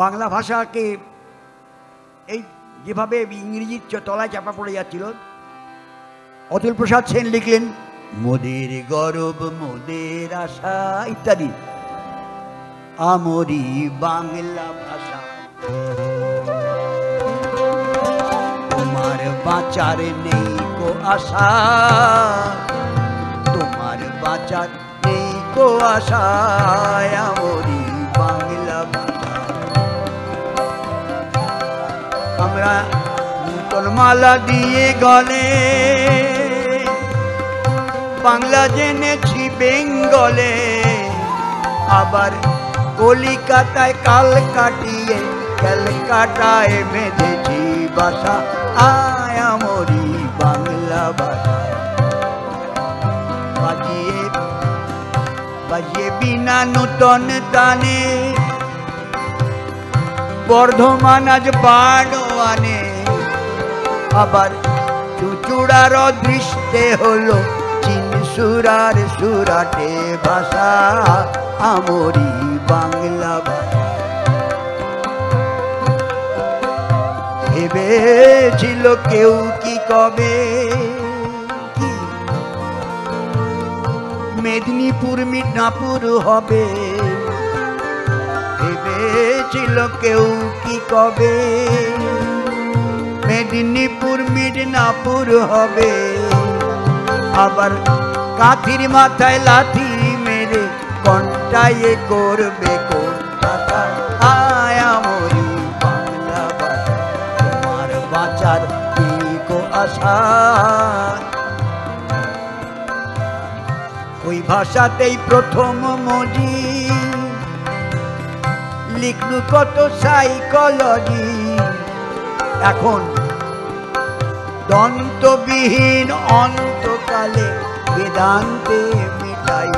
বাংলা ভাষাকে এই যেভাবে ইংরেজির তলায় চাপা পড়ে যাচ্ছিল, অতুল প্রসাদ সেন লিখলেন মোদের গরব মোদের আশা ইত্যাদি। আমরি বাংলা ভাষা তোমার বাঁচার নেই কো আশা, তোমার বাঁচার নেই কো আশা, আমরি বাংলা ভাষা। আমরা নূতন মালা দিয়ে গলে বাংলা জেনেছি বেঙ্গলে, আবার কলিকাতায় কাল কাটিয়ে ক্যালকাটায় বেঁধেছি বাসা, আয় আমরি বাংলা ভাষা। বাজিয়ে বাজিয়ে বিনা নূতন তানে বর্ধমান আজ বাড়োয়ানে, আবার চুচুড়ার দৃষ্টে হলো সুরার সুরাটে ভাষা, আমরি বাংলা ভাষা। ভেবেছিল কেউ কি কবে কি মেদিনীপুর মিদনাপুর হবে, ভেবেছিল কেউ কি কবে মেদিনীপুর মিদনাপুর হবে, আবার কাঠির মাথায় লাঠি মেরে কন্টায়ে করবে কলকাতা, আয় আমরি বাংলা ভাষা। তোমার বাঁচার কি কো আশা, ওই ভাষাতেই প্রথম মজি লিখলু কত সাইকোলজি, এখন দন্তবিহীন অন্তকালে বেদান্তে মিটাই